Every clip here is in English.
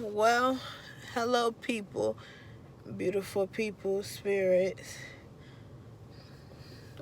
Well, hello, people, beautiful people, spirits,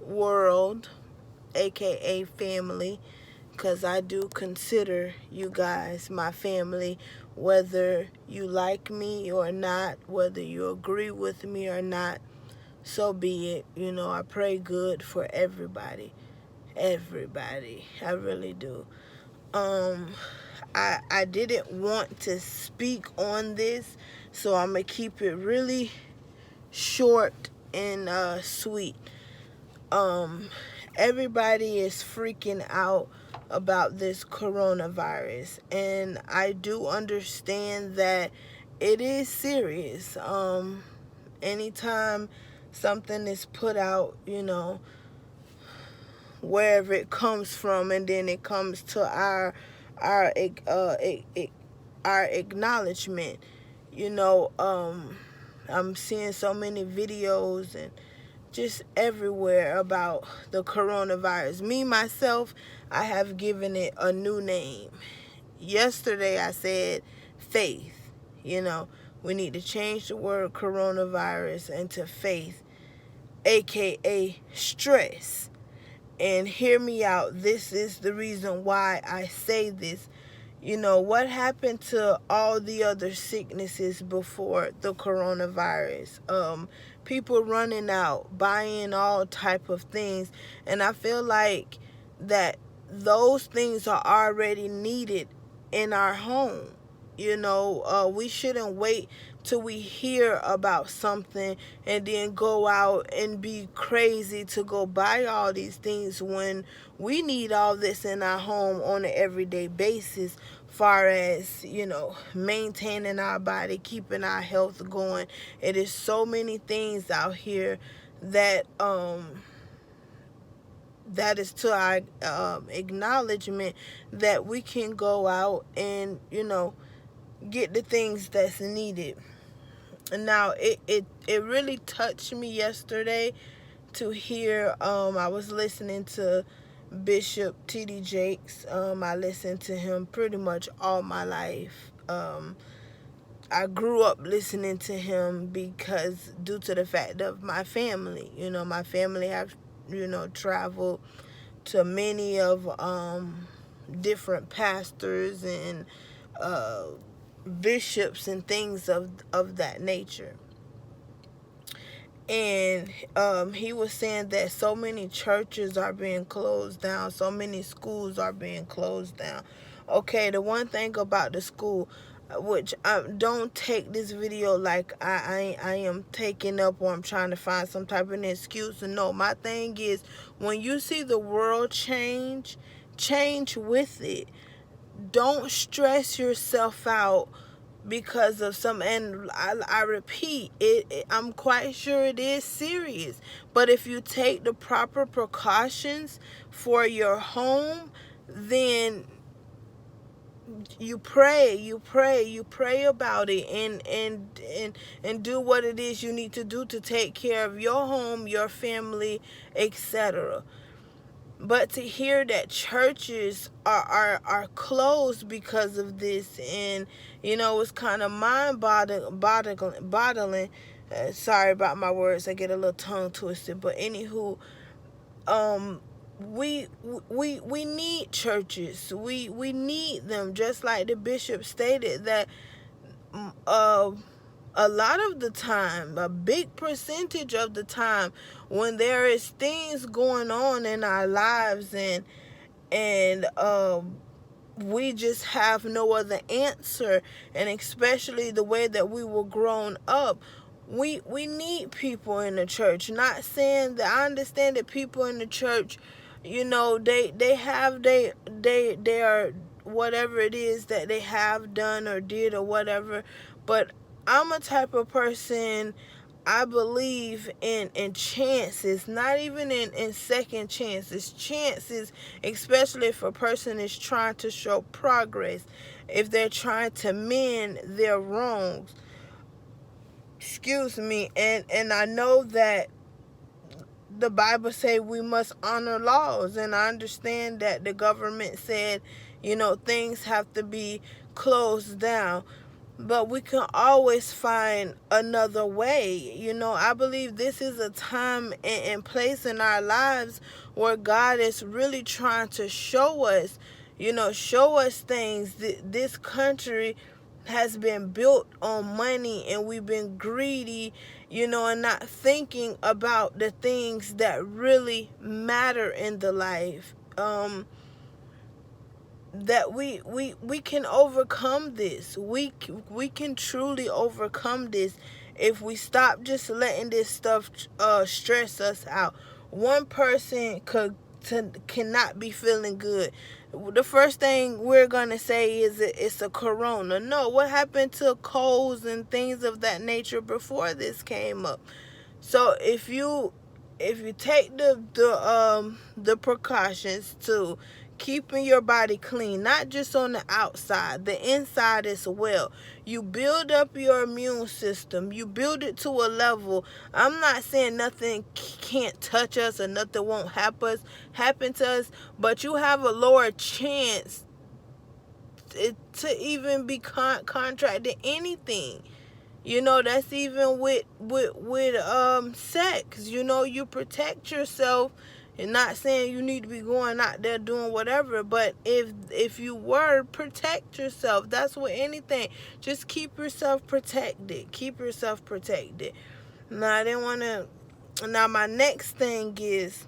world, aka family, because I do consider you guys my family, whether you like me or not, whether you agree with me or not. So be it. I pray good for everybody. Everybody. I really do. Um, I didn't want to speak on this, so I'm gonna keep it really short and sweet. Um, Everybody is freaking out about this coronavirus, and I do understand that it is serious. Anytime something is put out, wherever it comes from, and then it comes to our our acknowledgement. I'm seeing so many videos and just everywhere about the coronavirus. Me myself, I have given it a new name. Yesterday I said faith. You know, we need to change the word coronavirus into faith, aka stress. And hear me out. This is the reason why I say this. What happened to all the other sicknesses before the coronavirus? People running out, buying all type of things, and I feel like that those things are already needed in our home. We shouldn't wait till we hear about something and then go out and be crazy to go buy all these things when we need all this in our home on an everyday basis, far as maintaining our body, keeping our health going. It is so many things out here that that is to our acknowledgement that we can go out and get the things that's needed. Now it really touched me yesterday to hear. I was listening to Bishop T.D. Jakes. I listened to him pretty much all my life. I grew up listening to him because due to the fact of my family. My family have traveled to many of different pastors and uh, bishops and things of that nature. And he was saying that so many churches are being closed down, so many schools are being closed down. Okay, the one thing about the school, which don't take this video like I am taking up or I'm trying to find some type of an excuse. No, my thing is, when you see the world change with it. Don't stress yourself out because of some, and I repeat I'm quite sure it is serious, but if you take the proper precautions for your home, then you pray about it, and do what it is you need to do to take care of your home, your family, etc. But to hear that churches are closed because of this, and it's kind of mind boggling. Sorry about my words, I get a little tongue twisted. But anywho, um, we need churches. We need them, just like the bishop stated that. Uh, a lot of the time, a big percentage of the time, when there is things going on in our lives, and we just have no other answer, and especially the way that we were grown up, we need people in the church. Not saying that, I understand that people in the church, they have they are whatever it is that they have done or did or whatever. But I'm a type of person, I believe in chances, not even in second chances. Chances, especially if a person is trying to show progress, if they're trying to mend their wrongs. Excuse me. And I know that the Bible say we must honor laws, and I understand that the government said, things have to be closed down. but we can always find another way. I believe this is a time and place in our lives where God is really trying to show us things. This country has been built on money, and we've been greedy, and not thinking about the things that really matter in the life. That we can overcome this. We can truly overcome this if we stop just letting this stuff stress us out. One person cannot be feeling good. The first thing we're gonna say is it's a corona. No, what happened to colds and things of that nature before this came up? So if you take the precautions to keeping your body clean, not just on the outside, the inside as well. You build up your immune system. You build it to a level. I'm not saying nothing can't touch us or nothing won't happen to us, but you have a lower chance to even be contracted anything. That's even with sex. You protect yourself, and not saying you need to be going out there doing whatever, but if you were, protect yourself. That's with anything. Just keep yourself protected. Keep yourself protected. Now my next thing is,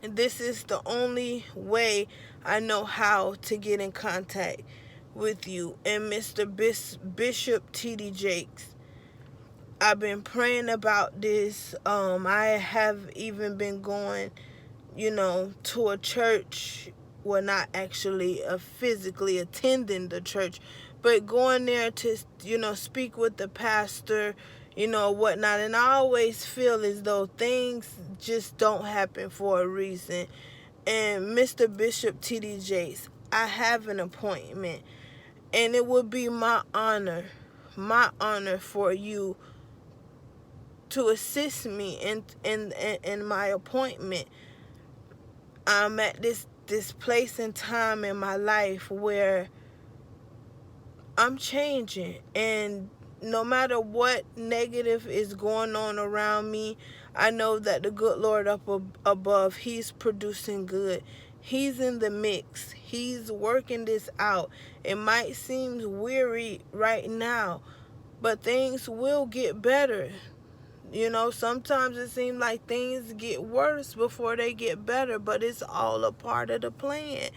this is the only way I know how to get in contact with you and Mr. Bishop T.D. Jakes. I've been praying about this. I have even been going, to a church. Well, not actually physically attending the church, but going there to, speak with the pastor, whatnot. And I always feel as though things just don't happen for a reason. And Mr. Bishop T.D. Jakes, I have an appointment, and it would be my honor for you to assist me in my appointment. I'm at this place and time in my life where I'm changing, and no matter what negative is going on around me, I know that the good Lord up above, He's producing good. He's in the mix. He's working this out. It might seem weary right now, but things will get better. Sometimes it seems like things get worse before they get better, but it's all a part of the plan.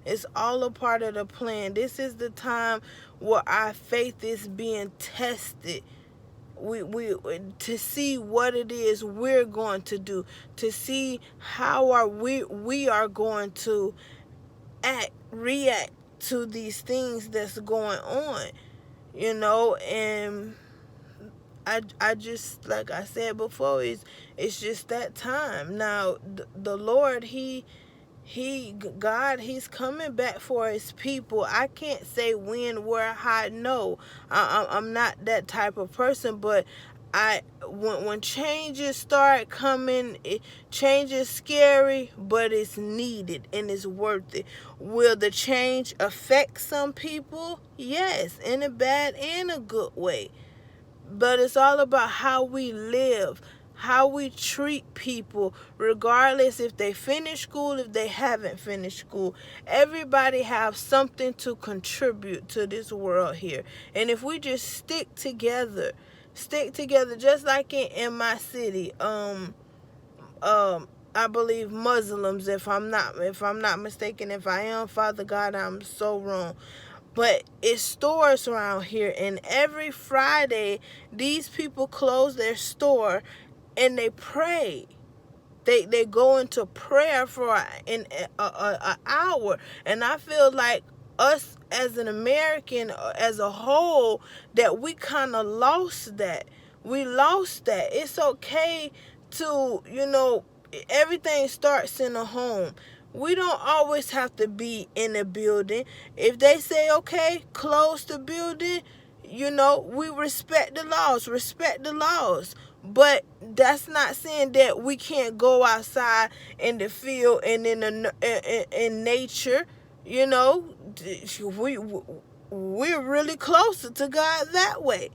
It's all a part of the plan. This is the time where our faith is being tested. We to see what it is we're going to do, to see how we are going to react to these things that's going on. And I just, like I said before, it's just that time. Now the Lord, God, He's coming back for His people. I can't say when, where, how. No, I'm not that type of person. But when changes start coming, change is scary, but it's needed and it's worth it. Will the change affect some people? Yes, in a bad and a good way. But it's all about how we live, how we treat people, regardless if they finish school, if they haven't finished school. Everybody have something to contribute to this world here. And if we just stick together, just like in my city, I believe Muslims, if I'm not mistaken. If I am, Father God, I'm so wrong. But it's stores around here, and every Friday, these people close their store and they pray. They go into prayer for an hour. And I feel like us as an American, as a whole, that we kind of lost that. We lost that. It's okay to, everything starts in a home. We don't always have to be in a building. If they say, okay, close the building, we respect the laws. But that's not saying that we can't go outside in the field and in nature. we're really closer to God that way.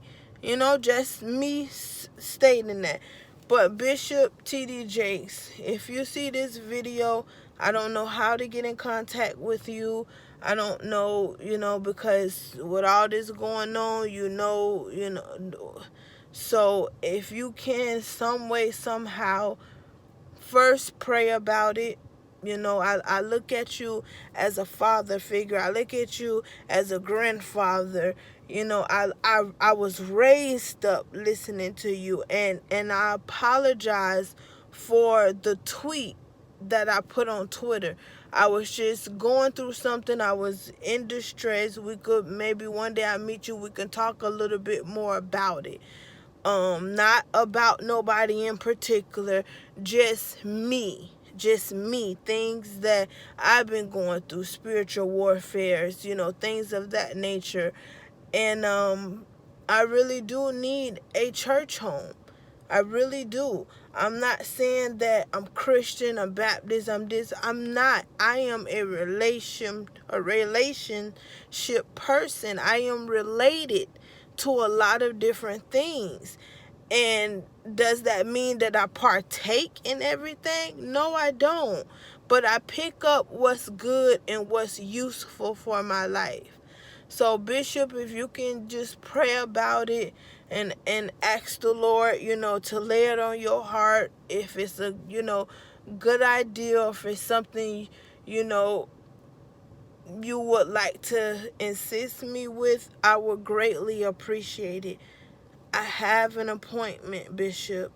Just me stating that. But Bishop T.D. Jakes, if you see this video, I don't know how to get in contact with you. I don't know, because with all this going on, so if you can, some way, somehow, first pray about it. I look at you as a father figure. I look at you as a grandfather. I was raised up listening to you, and I apologize for the tweet that I put on Twitter. I was just going through something. I was in distress. We could, maybe one day I meet you, we can talk a little bit more about it. Not about nobody in particular, just me, things that I've been going through, spiritual warfares, things of that nature. And I really do need a church home. I really do. I'm not saying that I'm Christian, I'm Baptist, I'm this. I'm not. I am a relationship person. I am related to a lot of different things. And does that mean that I partake in everything? No, I don't. But I pick up what's good and what's useful for my life. So, Bishop, if you can just pray about it and ask the Lord, to lay it on your heart, if it's a, good idea, or if it's something, you would like to insist me with, I would greatly appreciate it. I have an appointment, Bishop,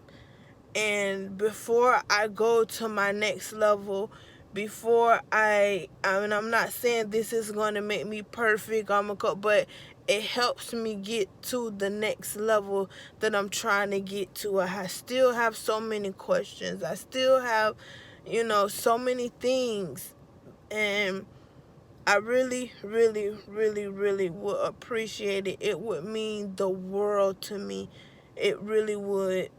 and before I go to my next level, I'm not saying this is going to make me perfect, but it helps me get to the next level that I'm trying to get to. I still have so many questions. I still have, so many things, and I really, really, really, really would appreciate it. It would mean the world to me. It really would.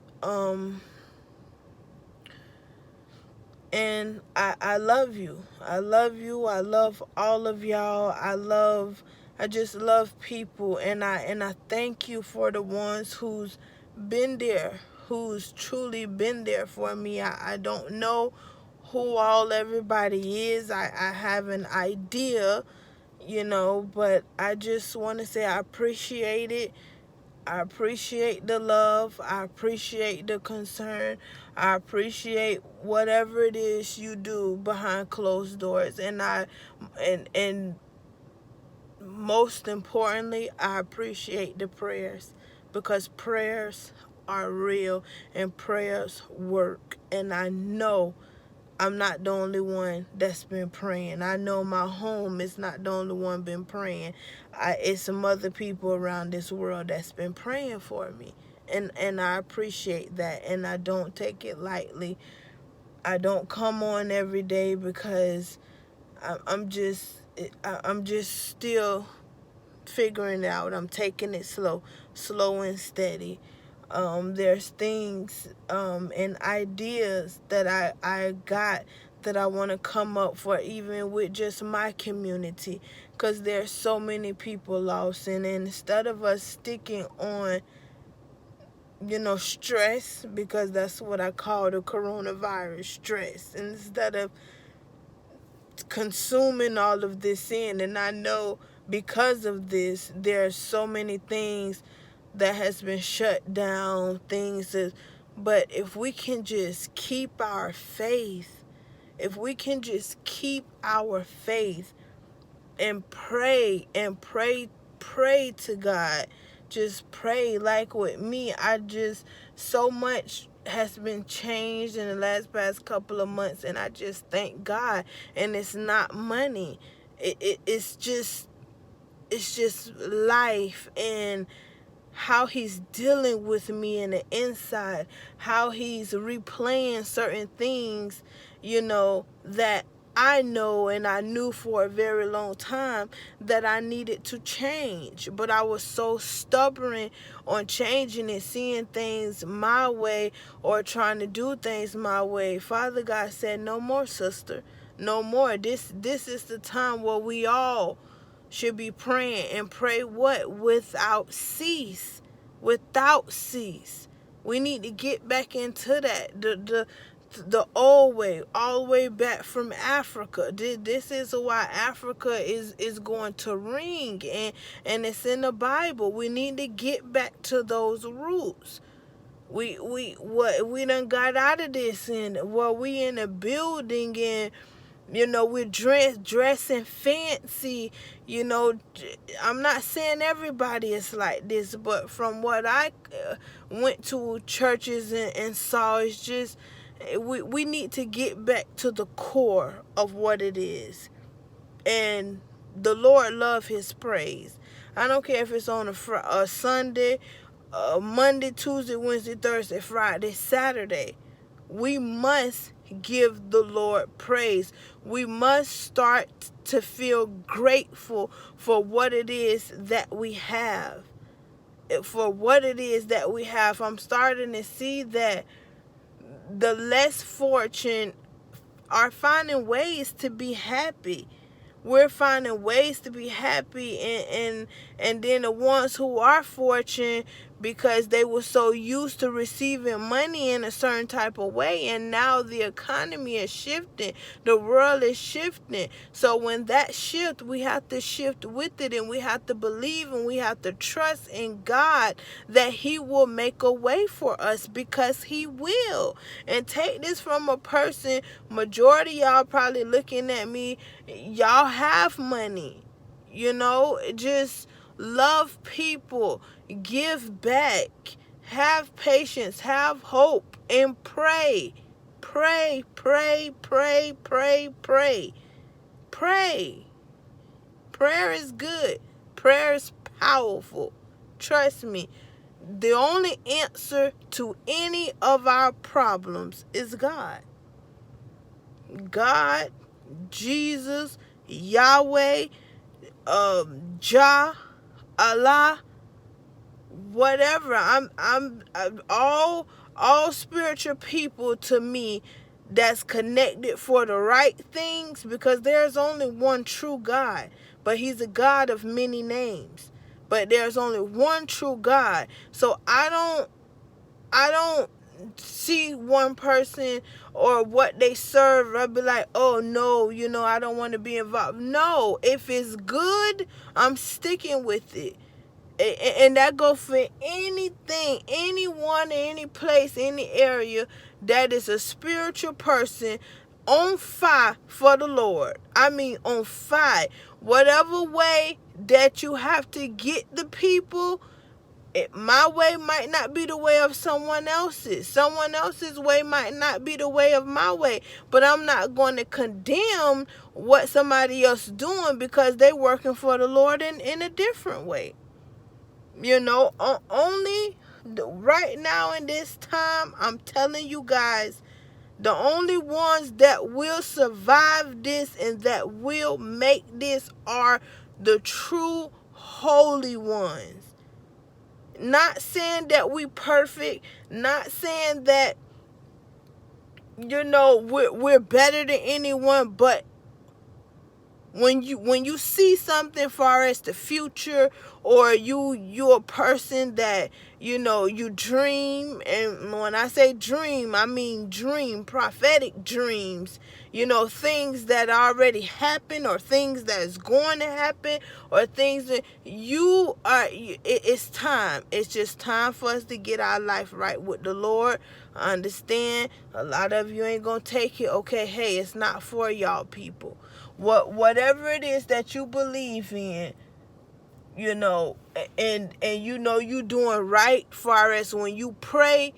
And I love you. I love you. I love all of y'all. I just love people, and I thank you for the ones who's been there, who's truly been there for me. I don't know who all everybody is. I have an idea, but I just want to say I appreciate it. I appreciate the love. I appreciate the concern. I appreciate whatever it is you do behind closed doors. And most importantly, I appreciate the prayers, because prayers are real and prayers work. And I know I'm not the only one that's been praying. I know my home is not the only one been praying. It's some other people around this world that's been praying for me. And I appreciate that, and I don't take it lightly. I don't come on every day because I'm just still figuring it out. I'm taking it slow and steady. There's things and ideas that I got that I want to come up for, even with just my community, because there's so many people lost. And instead of us sticking on, stress, because that's what I call the coronavirus, stress, instead of consuming all of this in. And I know because of this, there's so many things that has been shut down, but if we can just keep our faith, and pray to God, just pray. Like with me, so much has been changed in the past couple of months, and I just thank God. And it's not money. It's just life, and how he's dealing with me in the inside, how he's replaying certain things, that I know and I knew for a very long time that I needed to change. But I was so stubborn on changing it, seeing things my way or trying to do things my way. Father God said, no more, sister. No more. This is the time where we all should be praying, and pray what? Without cease. Without cease. We need to get back into that. The old way, all the way back from Africa. This is why Africa is going to ring, and it's in the Bible. We need to get back to those roots. We done got out of this, and we in a building, and we're dressing fancy. I'm not saying everybody is like this, but from what I went to churches and saw, it's just we need to get back to the core of what it is. And the Lord loves his praise. I don't care if it's on a Sunday, Monday, Tuesday, Wednesday, Thursday, Friday, Saturday. We must give the Lord praise. We must start to feel grateful for what it is that we have. For what it is that we have. I'm starting to see that the less fortunate are finding ways to be happy. We're finding ways to be happy, and then the ones who are fortunate, because they were so used to receiving money in a certain type of way, and now the economy is shifting, the world is shifting. So when that shift, we have to shift with it, and we have to believe, and we have to trust in God that he will make a way for us, because he will. And take this from a person, majority of y'all probably looking at me, y'all have money, just love people, give back, have patience, have hope, and pray. Pray. Prayer is good. Prayer is powerful. Trust me. The only answer to any of our problems is God. God, Jesus, Yahweh, Jah, Allah, whatever. I'm all spiritual people to me that's connected for the right things, because there's only one true God, but he's a God of many names. But there's only one true God. So I don't see one person or what they serve, I'll be like, oh no, I don't want to be involved. No, if it's good, I'm sticking with it. And that goes for anything, anyone, any place, any area that is a spiritual person on fire for the Lord. I mean, on fire. Whatever way that you have to get the people, my way might not be the way of someone else's. Someone else's way might not be the way of my way. But I'm not going to condemn what somebody else doing, because they working for the Lord in a different way. Only right now in this time, I'm telling you guys, the only ones that will survive this and that will make this are the true holy ones. Not saying that we perfect, not saying that we're better than anyone, but when you see something far as the future, or you're a person that you dream, and when I say dream, I mean dream, prophetic dreams, things that already happened, or things that is going to happen, or things that it's time. It's just time for us to get our life right with the Lord. I understand a lot of you ain't gonna take it. Okay, hey, it's not for y'all people. Whatever it is that you believe in, and you doing right, far as when you pray,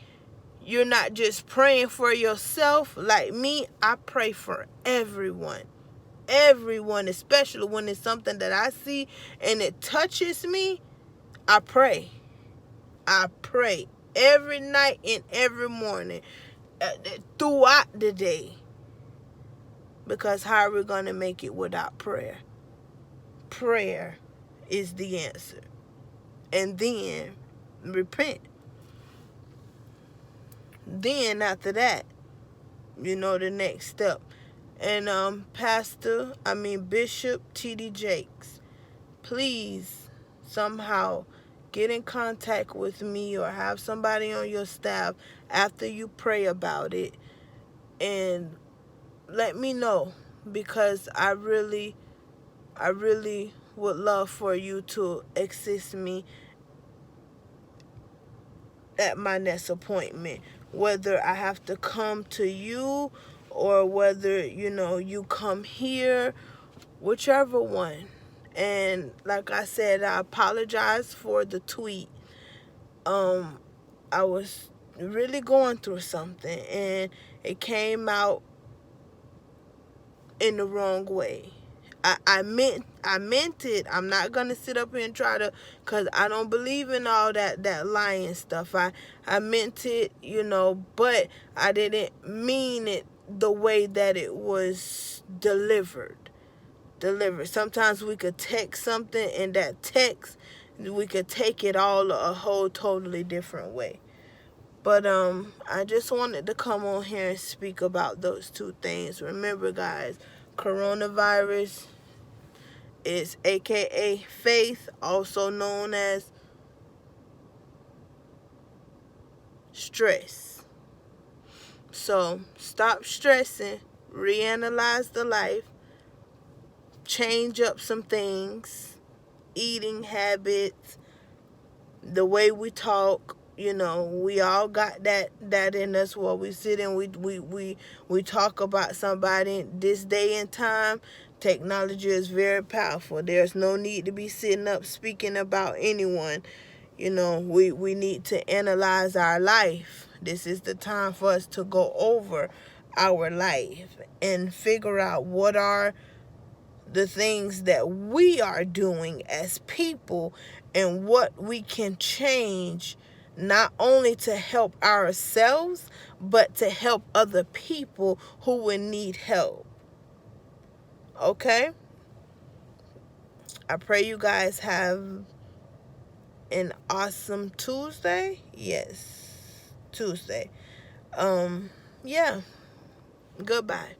you're not just praying for yourself. Like me, I pray for everyone, especially when it's something that I see and it touches me. I pray every night and every morning, throughout the day. Because how are we going to make it without prayer? Prayer is the answer. And then repent. Then after that, the next step. And Bishop T.D. Jakes, please somehow get in contact with me or have somebody on your staff after you pray about it and let me know, because I really would love for you to assist me at my next appointment, whether I have to come to you or whether, you know, you come here, whichever one. And like I said, I apologize for the tweet. I was really going through something and it came out in the wrong way. I meant it. I'm not gonna sit up here and try to, cause I don't believe in all that lying stuff. I meant it, you know, but I didn't mean it the way that it was delivered. Sometimes we could text something, and that text we could take it all a whole totally different way. But I just wanted to come on here and speak about those two things. Remember, guys, coronavirus is aka faith, also known as stress. So stop stressing, reanalyze the life, change up some things, eating habits, the way we talk. You know, we all got that in us where we sit and we talk about somebody. This day and time, technology is very powerful. There's no need to be sitting up speaking about anyone. You know, we need to analyze our life. This is the time for us to go over our life and figure out what are the things that we are doing as people and what we can change, not only to help ourselves, but to help other people who will need help. Okay? I pray you guys have an awesome Tuesday. Yes, Tuesday. Yeah. Goodbye.